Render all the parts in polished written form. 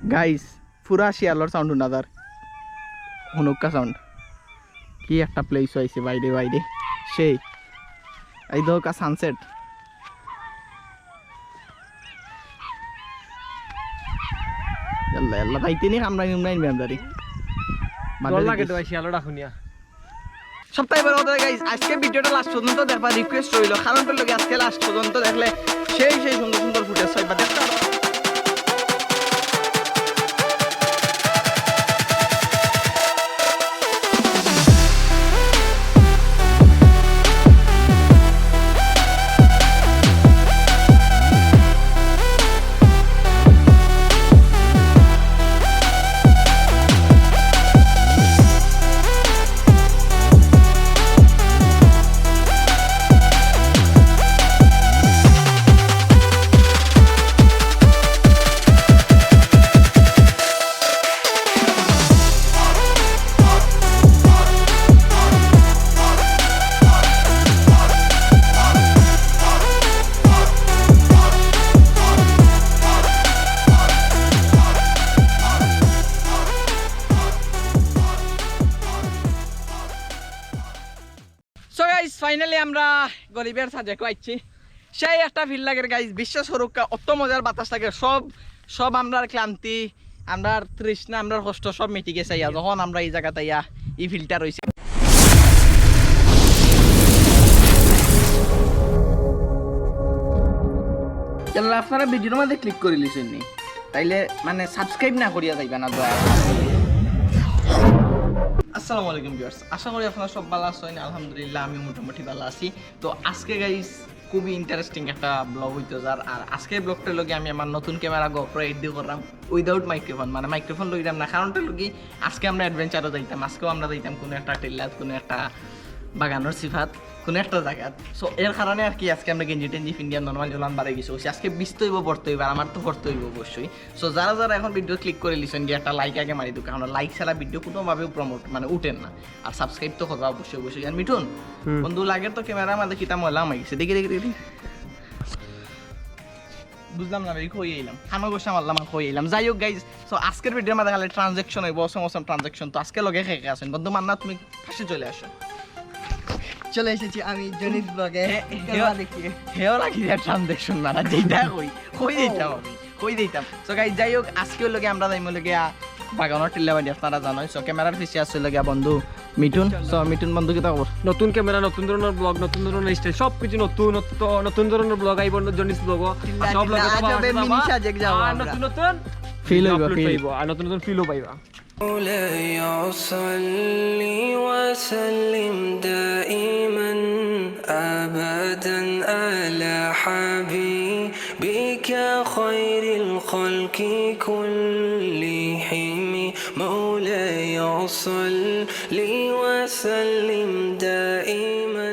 Guys পুরা শিয়ালর sound উনাদার হনুক্কা sound কি একটা প্লেস হয়েছে বাইরে বাইরে সেই এই দোকা সানসেট আল্লাহ তাইতে নি আমরা মেমদারি সপ্তাহে বড় কথা গাইস আজকে ভিডিওটা লাস্ট পর্যন্ত দেখবা রিকোয়েস্ট রইল কারণটা লাগে আজকে লাস্ট পর্যন্ত দেখলে সেই সুন্দর সুন্দর ফুটেজ পাইবা দেখতে ফাইনালি আমরা গরিবের সাজে আইছি সেই একটা ফিল লাগে গাইজ বিশ্বাস হরুকা অত মজার বাতাস লাগে সব আমরা ক্লান্তি আমরা তৃষ্ণা আমরা কষ্ট সব মিটি গেছে যখন আমরা এই জায়গাতে এই ফিল্টার হয়েছে আপনারা ভিডিওর মধ্যে ক্লিক করে লিছেন নি তাইলে মানে সাবস্ক্রাইব না করিয়া যাইবা না দয়া আসসালামু আলাইকুম ভিউয়ার্স আশা করি আপনারা সব ভালো আছেন আলহামদুলিল্লাহ আমি মোটামুটি ভালো আছি তো আজকে গাইস খুবই ইন্টারেস্টিং একটা ব্লগ হইতো যার আর আজকের ব্লগটার লগে আমি আমার নতুন ক্যামেরা GoPro এড করলাম উইদাউট মাইক্রোফোন মানে মাইক্রোফোন লইলাম না কারণটা লগে আজকে আমরা অ্যাডভেঞ্চারও যাইতাম আজকেও আমরা যাইতাম কোনো একটা টেল্লাত কোনো একটা বাগানোর সিফাত কোনো একটা জায়গাত সো এর কারণে আর কি আজকে আমরা গেঞ্জি টেঞ্জি ইন্ডিয়ান নর্মাল জলান বাড়াই গেছি আজকে বিস্ত হইব পড়তে হইব আর আমার তো পড়তে হইব অবশ্যই সো যারা যারা এখন ভিডিও ক্লিক করে লিছেন গিয়ে একটা লাইক আগে মারি দুঃখ কারণ লাইক ছাড়া ভিডিও কোনোভাবেও প্রমোট মানে উঠেন না আর সাবস্ক্রাইব তো করবা অবশ্যই আর মিঠুন বন্ধু লাগের তো ক্যামেরা আমাদের কিতা ময়লা হয়ে গেছে দেখি বুঝলাম না ভাই কই এলাম খানো গোসা মারলাম আর কই এলাম যাই হোক গাইজ সো আজকের ভিডিওর মধ্যে খালি ট্রানজ্যাকশন হইব অসম ট্রানজ্যাকশন তো আজকে লগে খেয়ে আছেন বন্ধু মান্না তুমি পাশে চলে আসো চলে এসেছি আমি জনিত ব্লগে হেও রাখি ট্রানজ্যাকশন মারা যেটা কই দিতাম সো গাইজ যাই হোক আজকেও লগে আমরা যাইম লগে বাগানোর টিল্লাবাড়ি আপনারা জানোই সো ক্যামেরার পিছিয়ে আসছে লগে বন্ধু মিঠুন সো মিঠুন বন্ধু কি খবর নতুন ক্যামেরা নতুন ধরনের ব্লগ নতুন ধরনের স্টাইল সবকিছু নতুন ধরনের ব্লগ আইব জনিস ব্লগ সব ব্লগে নতুন নতুন ফিল হইব আর নতুন নতুন ফিলও পাইবা مولاي صل وسلم دائما أبدا على حبيبك خير الخلق كلهم مولاي صل وسلم دائما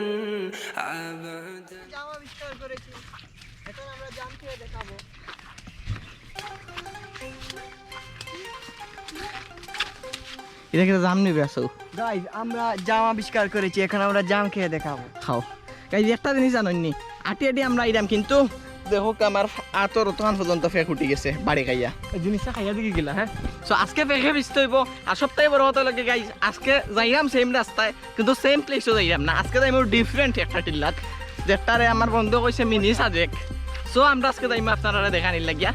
أبدا জামা বিস্তার করেছি এখন আমরা জাম খেয়ে দেখাবো এটা কি জাম নিবে আসো গাইস আমরা জাম আবিষ্কার করেছি এখন আমরা জাম খেয়ে দেখাবো খাও গাইজ একটা জিনিস জানেননি আটি আমরা ইরাম কিন্তু দেখো আমার আতর তখন পর্যন্ত ফেক উঠে গেছে বাড়ি খাইয়া এই জিনিসটা খাইয়া দিকে গেলা হ্যাঁ সো আজকে ফেকে বিস্ত হইব আর সপ্তাহে বড় হতে লাগে গাইজ আজকে যাইরাম সেম রাস্তায় কিন্তু সেম প্লেসও যাইরাম না আজকে যাইম ডিফারেন্ট একটা টিল্লাত যেটারে আমার বন্ধু কইছে মিনি সাজেক সো আমরা আজকে যাইম আপনারা দেখানির লাগিয়া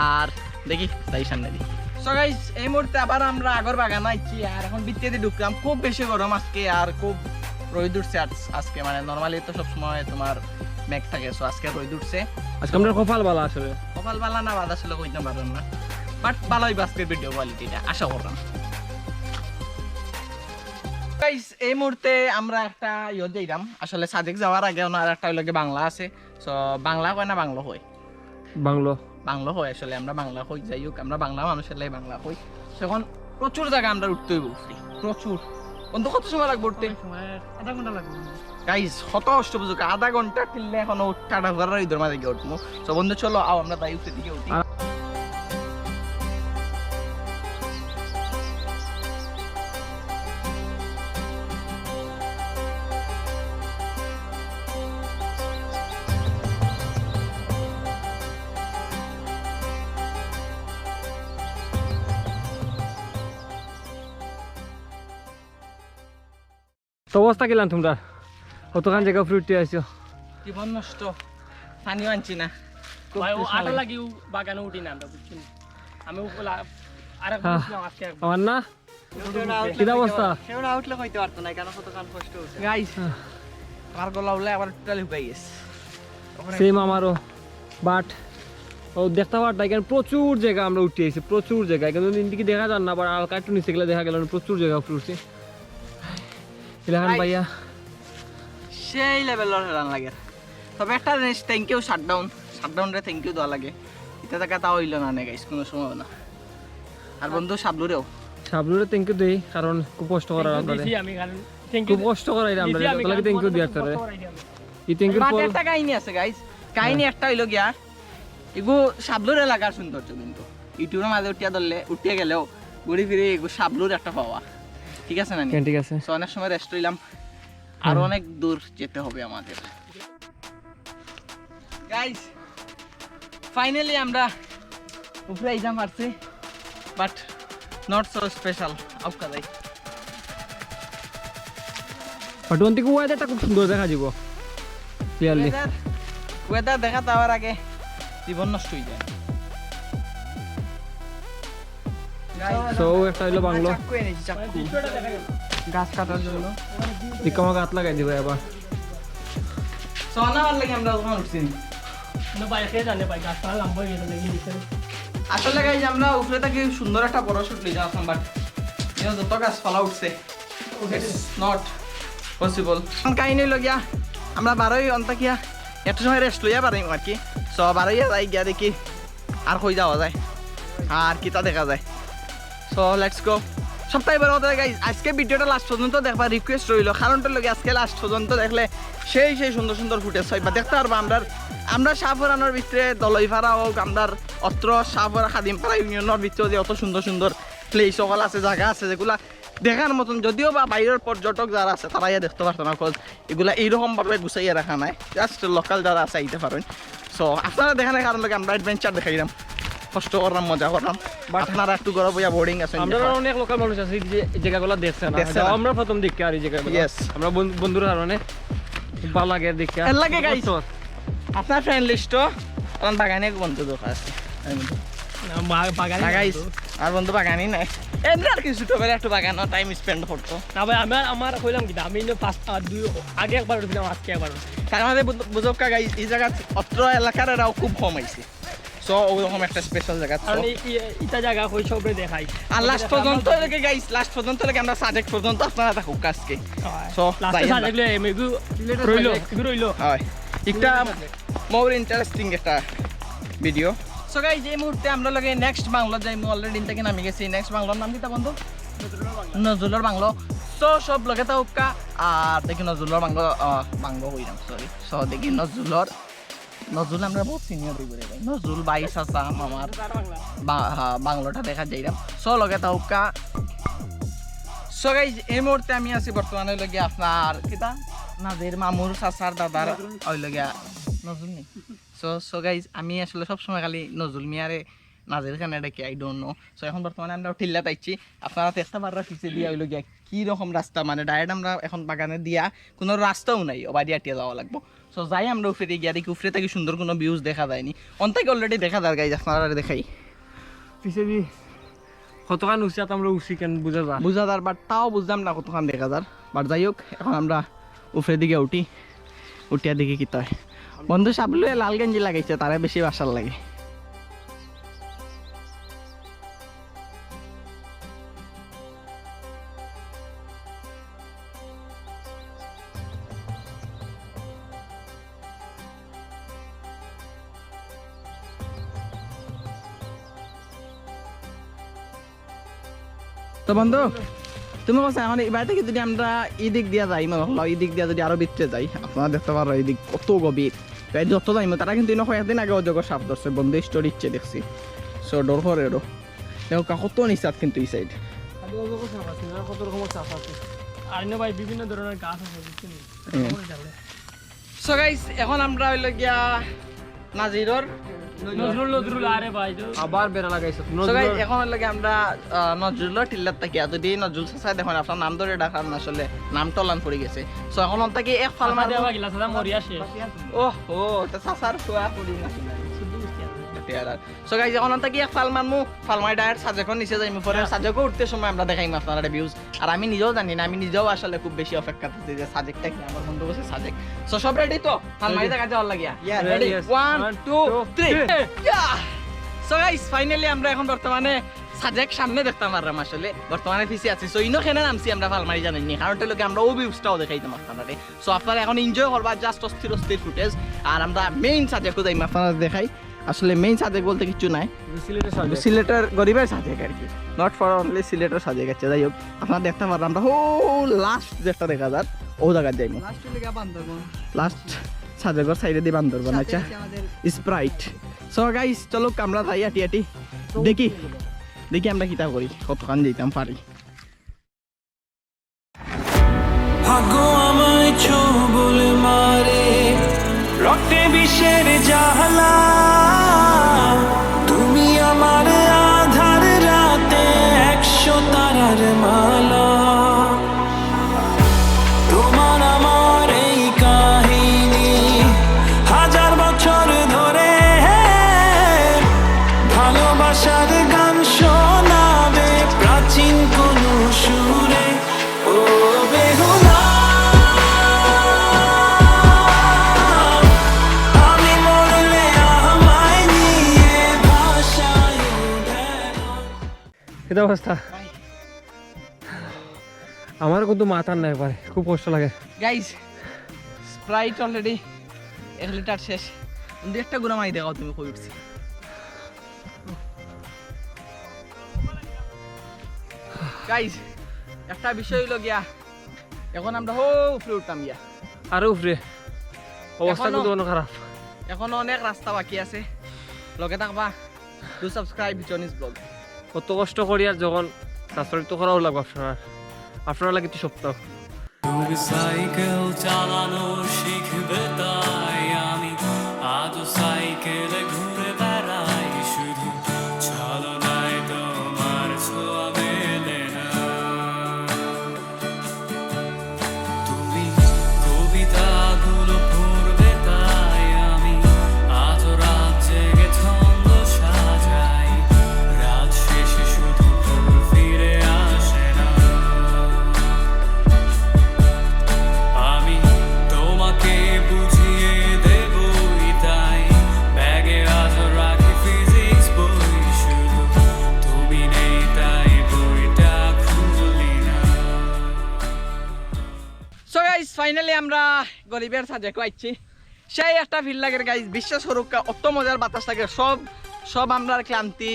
আর দেখি যাই সামনে দিই সো গাইজ এই মুহূর্তে আবার আমরা আগর বাগান আইছি আর এখন বিত্তেতে ঢুকলাম খুব বেশি গরম আজকে আর খুব রোদ উঠছে আজকে মানে নর্মালি তো সবসময় তোমার মেঘ থাকে সো আজকে রোদ উঠছে আজকে আমরা কপাল বালা আসলে কপাল বালা না বাদ আসলে কইতে পারেন না বাট ভালোই আজকের ভিডিও কোয়ালিটিটা আশা করলাম গাইস এই মুহূর্তে আমরা একটা যাইলাম আসলে সাজেক যাওয়ার আগে আর একটা লগে বাংলা আছে সো বাংলা কয় না বাংলা হয় বাংলা হয় আসলে আমরা বাংলা কই যাই হোক আমরা বাংলা মানুষের লাই বাংলা কই এখন প্রচুর জায়গা আমরা উঠতে হইব প্রচুর বন্ধু কত সময় লাগবে উঠতে আধা ঘন্টা লাগবে গাইস কত অষ্টপুজো আধা ঘন্টা কিনলে এখন উঠাটা ঘরের ইদর মাঝে গিয়ে উঠবো সো বন্ধু চলো আও আমরা তাই উঠতে দিকে উঠি তো অবস্থা কিলাম তোমরা কতখান জায়গা উপরে উঠতে আসছো জীবন নষ্ট পানিও আনছি না ভাই ও আটা লাগিও বাগানে উঠি না আমরা বুঝছেন আমি আর আমার না কি অবস্থা সেও না উঠলে হইতে পারতো না কেন কতক্ষণ কষ্ট হচ্ছে গাইস আমার গলা উঠলে আবার টোটালি হুকাই গেছে সেম আমারও বাট ও দেখতে পারতাম এখানে প্রচুর জায়গা আমরা উঠে এসেছি প্রচুর জায়গা কিন্তু দিকে দেখা যান না আবার হালকা একটু নিচে গেলে দেখা গেল না, প্রচুর জায়গা উপরে উঠছি ইলাহান ভাইয়া সেই লেভেলের রান লাগে তবে একটা জিনিস থ্যাংক ইউ শাটডাউনরে থ্যাংক ইউ দেওয়া লাগে এটা টাকা তাও হইল না নে গাইস কোনো সময় না আর বন্ধু সাবলুরেও সাবলুরে থ্যাংক ইউ দেই কারণ খুব কষ্ট করার আপনাদের আমি কারণ থ্যাংক ইউ খুব কষ্ট করাই আমরা তাহলে থ্যাংক ইউ দিয়ার তারে এই থ্যাংক ইউ বাট একটা কাহিনী আছে গাইস কাহিনী একটা হইল গিয়া এগু সাবলুর এলাকার সৌন্দর্য কিন্তু ইউটিউবের মাঝে উঠিয়া গেলেও ঘুরি ফিরে এগু সাবলুর একটা পাওয়া ঠিক আছে না ঠিক আছে সো অনেক সময় রেস্ট হইলাম আর অনেক দূর যেতে হবে আমাদের গাইস ফাইনালি আমরা উপরে এক্সাম পারছি বাট নট সো স্পেশাল আউকা যাই বাট ওখান থেকে ওয়েদারটা খুব সুন্দর দেখা যাব ক্লিয়ারলি ওয়েদার দেখা যাওয়ার আগে জীবন নষ্ট হয়ে যায় সো একটা হইলো বাংলো চাকু এনেছি চাকু গাছ কাটার জন্য দিকে গাত লাগাই দিব এবার সোনা আর লাগে আমরা ওখানে উঠছি না ভাই কে জানে ভাই গাছপালা লম্বা হয়ে গেছে নিচে আসলে গাইজ আমরা উপরে থেকে সুন্দর একটা বড় শুট নিয়ে যাওয়াম বাট যত গাছপালা উঠছে ইটস নট পসিবল কাহিনী হইল গিয়া আমরা বারোই অন্তাকিয়া একটা সময় রেস্ট লইয়া পারিম আর কি সো বারোই যাই গিয়া দেখি আর কই যাওয়া যায় আর কিতা দেখা যায় সো লেটস গো সপ্তাহে বড় কথা গাইজ আজকে ভিডিওটা লাস্ট পর্যন্ত দেখবা রিকোয়েস্ট রইল কারণটা লগে আজকে লাস্ট পর্যন্ত দেখলে সেই সুন্দর সুন্দর ফুটেজ হয় বা দেখতে পারবো আমরা শাহপুরানোর ভিতরে দলইপাড়া হোক আমরা অত্র শাহপুরা খাদিমপাড়া ইউনিয়নের ভিতরে যে অত সুন্দর সুন্দর প্লেস সকল আছে জায়গা আছে যেগুলা দেখার মতন যদিও বা বাইরের পর্যটক যারা আছে তারা ইয়া দেখতে পারতো না কজ এগুলা এইরকমভাবে গুছাইয়া রাখা নাই জাস্ট লোকাল যারা আছে আইতে পারেন সো আপনারা দেখানোর কারণ লাগে আমরা অ্যাডভেঞ্চার দেখাইলাম কষ্ট করলাম মজা করলাম আপনারা একটু গরম হইয়া বোর্ডিং আছে আমরা অনেক লোকাল মানুষ আছে এই জায়গাগুলো দেখছে না আমরা প্রথম দেখি আর এই জায়গাগুলো Yes. আমরা বন্ধুর কারণে ভালো লাগে দেখি এর লাগে গাইস আপনার ফ্রেন্ড লিস্টও কারণ বাগানে বন্ধু দরকার আছে বাগানে গাইস আর বন্ধু বাগানই নাই এমনি আর কিছু ছোট করে একটু বাগানও টাইম স্পেন্ড করতো না ভাই আমার কইলাম কি আমি আগে একবার উঠছিলাম আজকে একবার তার মধ্যে বুঝকা গাইস এই জায়গা অত্র এলাকার এরাও খুব কম আইছে সো ওরকম একটা স্পেশাল জায়গা কারণ ইটা জায়গা কই সবরে দেখাই আর লাস্ট পর্যন্ত লাগে গাইস লাস্ট পর্যন্ত লাগে আমরা সাজেক পর্যন্ত আপনারা থাকুক আজকে সো লাস্টে সাজাইলে এমগু রইলো হয় একটা মোর ইন্টারেস্টিং একটা ভিডিও সো গাইস এই মুহূর্তে আমরা লাগে নেক্সট বাংলো যাইমু অলরেডি থেকে নামি গেছি নেক্সট বাংলোর নাম কিটা বন্ধু নজরুলের বাংলো সো সব লগে থাকুকা আর দেখি নজরুলের বাংলো হইলাম সরি সো দেখি নজরুল আমরা বহুত সিনিয়র হয়ে গেলে ভাই নজরুল ভাই চাচা মামার বাংলোটা দেখা যাইলাম সো লগে থাকুকা সো গাইস এই মুহূর্তে আমি আছি বর্তমানে লগে আপনার কিটা নাদের মামুর চাচার দাদার ওই লগিয়া নজরুল নেই সো গাইজ আমি আসলে সবসময় খালি নজরুল মিয়ারে নাজের খানে ডাকি আই ডোন্ট নো সো এখন বর্তমানে আমরা টিল্লা পাইছি আপনারা চেষ্টা পাররা ফিসে দিয়া হইল গিয়া কী রকম রাস্তা মানে ডাইরেক্ট আমরা এখন বাগানে দিয়া কোনো রাস্তাও নাই ওবাদি আটিয়া যাওয়া লাগবো সো যাই আমরা উফরে গিয়া দেখি উফরে থেকে সুন্দর কোনো ভিউজ দেখা যায়নি অন্তাকে অলরেডি দেখা যায় গাইজ আপনারা দেখাই পিছে দি কতখান উচিত আমরা উচি কেন বুঝা যার বাট তাও বুঝলাম না কতখান দেখা যার বাট যাই হোক এখন আমরা উফরে দিকে উঠিয়া দেখি কি হয় বন্ধু সাবলু লাল গেঞ্জি লাগাইছে তারা বেশি বাসার লাগে তো বন্ধু তুমি বলছো এখন এবার থেকে যদি আমরা এই দিক দিয়া যাই মানে এই দিক দিয়া যদি আরো ভিতরে যাই আপনারা দেখতে পারো এই দিক কত গভীর তাই যত যাইমো তারা কিন্তু কয়েকদিন আগে অজগর সাপ ধরছে বন্ধু স্টোরি ইচ্ছে দেখছি সো ডর করে এরো দেখো কত নিচাত কিন্তু এই সাইড কত রকমের চাষ আছে আর না ভাই বিভিন্ন ধরনের গাছ আছে বুঝছেন সো গাইস এখন আমরা হইল গিয়া নাজিরর নজরুল আরে ভাই তো আবার বেড়া লাগাইছো So guys, এখন লাগে আমরা নজরুলের টিল্লার থাকি যদি নজরুল চাচা দেখুন আপনার নাম ধরে ডাকার না আসলে নাম টলান পড়ে গেছে সো এখন থাকি এক ফাল মার দেওয়া গিলা সাদা মরি আসে ওহ ও তা চাচার শোয়া পড়ি না সো গাইজ এখন থাকি এক ফাল মারমু ফালমাই ডায়ের সাজেকন নিচে যাইমু পরে সাজেকও উঠতে সময় আমরা দেখাইমু আপনারা ভিউজ আর আমি নিজেও জানি না আমি নিজেও আসলে খুব বেশি অপেক্ষা করতেছি যে সাজেকটা কি আমার বন্ধু বসে সাজেক সো সব রেডি তো ফালমাই দেখা যাওয়ার লাগিয়া রেডি 1 2 3 সো গাইজ ফাইনালি আমরা এখন বর্তমানে সাজেক সামনে দেখতাম পারলাম আসলে বর্তমানে পিছিয়ে আছি সো ইনো খেনে নামছি আমরা ফালমারি জানেন নি কারণ লোকে আমরা ও ভিউজটাও দেখাইতাম আপনারা সো আপনারা এখন এনজয় করবা জাস্ট অস্থির ফুটেজ আর আমরা মেইন সাজেকও যাইম আপনারা দেখাই আসলে মেইন সাজেক বলতে কিছু নাই সিলেটের গরিবের সাজেক আর কি নট ফর অনলি সিলেটের সাজেক আছে যাই হোক আপনারা দেখতে পারেন আমরা হো লাস্ট যেটা দেখা যাক ও জায়গা যাইমু লাস্ট লেগে বান্দরবন লাস্ট সাজেকর সাইডে দিয়ে বান্দরবন আচ্ছা আমাদের স্প্রাইট সো গাইস চলো আমরা যাই আটি দেখি আমরা কিতা করি কতক্ষণ যেতাম পারি ভাগ্য আমায় ছোবল মারে রক্তে বিষের জ্বালা তুমি আমার আধার রাতে 100 তারার মালা তোমার আমার এই কাহিনী 1000 বছর ধরে ভালোবাসার গান শোনাবে প্রাচীন কোন সুরে ও বেহুলা আমি মরলে আমায় নিয়ে ভাষায় কি অবস্থা আমার কিন্তু মাথার নাই পারে খুব কষ্ট লাগে গাইস স্প্রাইট অলরেডি 1 লিটার শেষ কিন্তু একটা গুণা মাই দেখাও তুমি কই উঠছি গাইস একটা বিষয় হইল গিয়া এখন আমরা হো উপরে উঠতাম গিয়া আরো উপরে অবস্থা এখনো- কিন্তু অনেক খারাপ এখনো অনেক রাস্তা বাকি আছে লগে থাকবা ডু সাবস্ক্রাইব জনিস ব্লগ কত কষ্ট করি আর যখন সাবস্ক্রাইব তো করাও লাগবে আপনারা লাগে তো সপ্তাহ তুমি সাইকেল চালানো শিখবে তাই আমি আজও সাইকেলে ঘুরে বেড়াই শুধু ছলনায় তোমার ছোঁয়া মেলে না তুমি কবিতাগুলো পড়বে তাই আমি আজও রাত জেগে ছন্দ সাজাই রাত শেষে শুধু তোর ফিরে আসে না আমি তোমাকে বুঝিয়ে দেবই তাই ব্যাগে আজও রাখি ফিজিক্স বই শুধু তুমি নেই তাই বইটা খুলি না সো গাইস ফাইনালি আমরা গরিবের সাজে আইছি সেই একটা ফিল লাগে গাইস বিশ্বাস করুক অত মজার বাতাস লাগে সব আমরার ক্লান্তি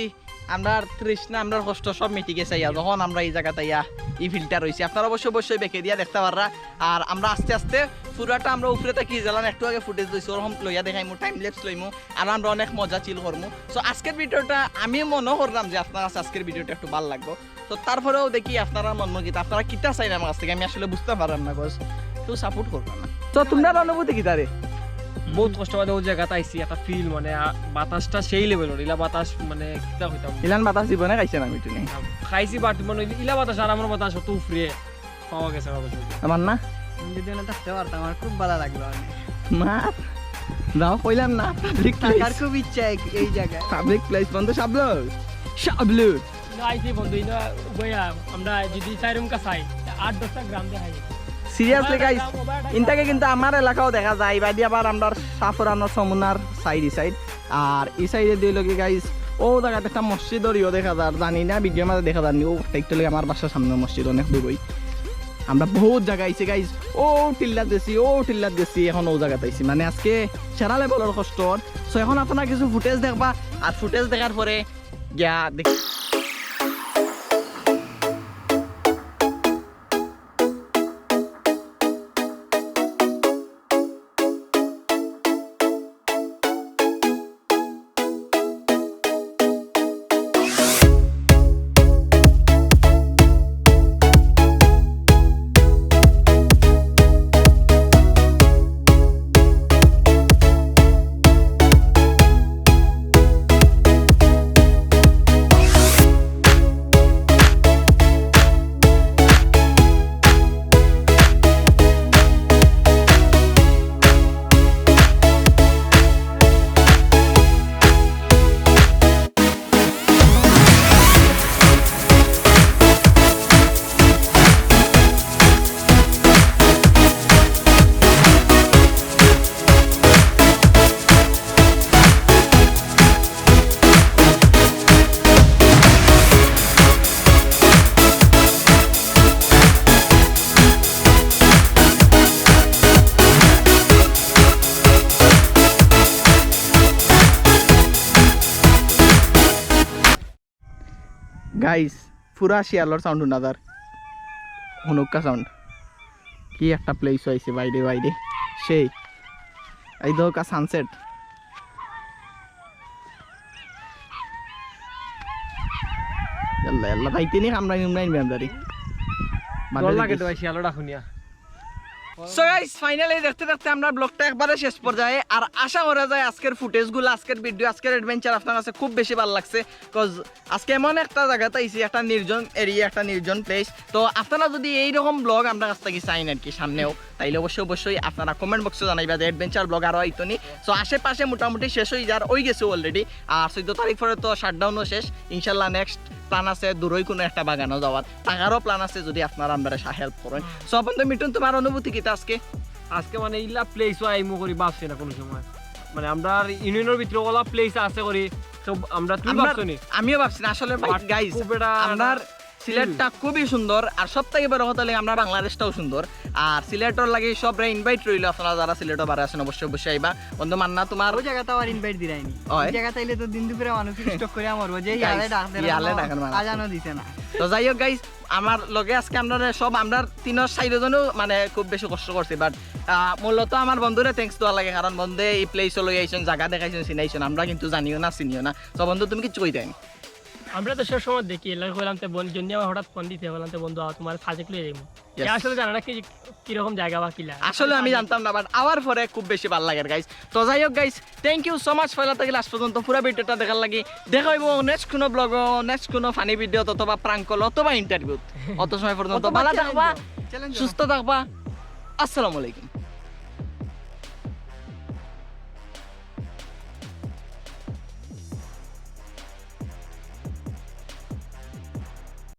আমরার তৃষ্ণা আমরার কষ্ট সব মিটি গেছে ইয়া যখন আমরা এই জায়গাতে ইয়া এই ফিল্টার রয়েছে আপনারা অবশ্যই বেঁকে দিয়া দেখতে পাররা আর আমরা আস্তে আস্তে পুরাটা আমরা উপরে থাকি জ্বালান একটু আগে ফুটেজ দিয়েছি ওরকম লইয়া দেখাইমু টাইম ল্যাপস লইমু আর আমরা অনেক মজা চিল করমু সো আজকের ভিডিওটা আমি মনে করলাম যে আপনার কাছে আজকের ভিডিওটা একটু ভালো লাগবে তো তারপরেও দেখি আপনারা মনমুখিত আপনারা কিতা চাই না আমার কাছ থেকে আমি আসলে বুঝতে পারলাম না বস কেউ সাপোর্ট করলাম না তো তোমরা অনুভূতি কি তারে বহুত কষ্ট করে ওই জায়গাতে আইছি একটা ফিল মানে বাতাসটা সেই লেভেলের ইলা বাতাস মানে কিতা হইতাম ইলান বাতাস জীবনে খাইছে না মিটুনি খাইছি বাট মানে ইলা বাতাস আর আমার বাতাস অত উপরে পাওয়া গেছে আমার কাছে আমার না আমি যদি ওখানে থাকতে পারতাম আমার খুব ভালো লাগলো অনেক। মা দাও কইলাম না পাবলিক থাকার খুব ইচ্ছা এই জায়গায় পাবলিক প্লেস বন্ধ শাবলু আইছি বন্ধু ইনা বইয়া আমরা যদি 4 রুম কা চাই 8-10টা গ্রাম দেখাই সিরিয়াসলি গাইস ইনটাকে কিন্তু আমার এলাকাও দেখা যায় বাইদি আবার আমরা সাফরানো সমুনার সাইড আর এই সাইডে দিয়ে লগে গাইস ও জায়গাতে একটা মসজিদও দেখা যায় জানি না ভিডিওর মধ্যে দেখা যায়নি ও দেখতে লগে আমার বাসার সামনে মসজিদ অনেক দূরই আমরা বহুত জায়গা আইছি গাইস ও টিল্লাত গেছি এখন ও জায়গাতে আইছি মানে আজকে সেরা লেভেলের কষ্ট সো এখন আপনারা কিছু ফুটেজ দেখবা আর ফুটেজ দেখার পরে গিয়া দেখ গাইস পুরা শিয়ালর সাউন্ড উনাদার হনুক্কা সাউন্ড কি একটা প্লেস হয়েছে বাইরে বাইরে সেই এই দোকা সানসেট আল্লাহ তাইতে নি আমরা মেমদারি ডর লাগে তো ভাই শিয়ালটা শুনিয়া সো গাইস ফাইনালি দেখতে দেখতে আমরা ব্লগটা একবারে শেষ পর্যায়ে আর আশা করা যায় আজকের ফুটেজগুলো আজকের ভিডিও আজকের অ্যাডভেঞ্চার আপনার কাছে খুব বেশি ভালো লাগছে কজ আজকে এমন একটা জায়গাতে আইছি একটা নির্জন এরিয়া একটা নির্জন প্লেস তো আপনারা যদি এইরকম ব্লগ আমরা কাছ থেকে চাইন আর কি সামনেও তাইলে অবশ্যই আপনারা কমেন্ট বক্সে জানাইবা যে অ্যাডভেঞ্চার ব্লগ আরও আইতো নি সো আশেপাশে মোটামুটি শেষ হয়ে যার ওই গেছে অলরেডি আর 14 তারিখ পরে তো শাটডাউনও শেষ ইনশাল্লাহ নেক্সট প্ল্যান আছে দূরই কোনো একটা বাগানও যাওয়ার টাকারও প্ল্যান আছে যদি আপনারা আমরা হেল্প করেন সো বন্ধু মিটুন তোমার অনুভূতি কি আজকে মানে ইলা প্লেস আইমু করি ভাবছি না কোনো সময় মানে আমরা ইউনিয়নের ভিতরে ওলা প্লেস আছে করি সব আমরা তুই ভাবছো নি আমিও ভাবছি না আসলে গাইস আমরা সিলেটটা খুবই সুন্দর আর সবথেকে বড় কথা লাগে আমরা বাংলাদেশটাও সুন্দর আর সিলেটের লাগে সবরা ইনভাইট রইল আপনারা যারা সিলেটে বারে আছেন অবশ্যই আইবা বন্ধু মান্না তোমার ওই জায়গাতে আর ইনভাইট দিরাইনি ওই ওই জায়গাতে আইলে তো দিন দুপুরে মানুষ স্টক করে আমরবো যে ইয়ালে ডাক দেন ইয়ালে ডাকার মানুষ। আজানো দিছে না তো যাই হোক গাইস আমার লগে আজকে আমরা সব আমরা 3-4জনও মানে খুব বেশি কষ্ট করছি বাট মূলত আমার বন্ধুরে থ্যাঙ্কস দেওয়া লাগে কারণ বন্ধু এই প্লেসে লই আইছেন জায়গা দেখাইছেন চিনাইছেন আমরা কিন্তু জানিও না চিনিও না তো বন্ধু তুমি কিছু কই দেন আমরা তো সব সময় দেখি এলাকা বললাম তো বন্ধু জন্য হঠাৎ ফোন দিতে বললাম তো বন্ধু তোমার সাজেক লই যাইমু আসলে জানা না কি রকম জায়গা বা কিলা আসলে আমি জানতাম না বাট আওয়ার পরে খুব বেশি ভালো লাগে গাইস তো যাই হোক guys thank you so much ফয়লা থেকে লাস্ট পর্যন্ত পুরো ভিডিওটা দেখার লাগি দেখা হইব নেক্সট কোনো ব্লগ নেক্সট কোনো ফানি ভিডিও অথবা প্রাঙ্ক কল অথবা ইন্টারভিউ অত সময় পর্যন্ত ভালো থাকবা সুস্থ থাকবা আসসালামু আলাইকুম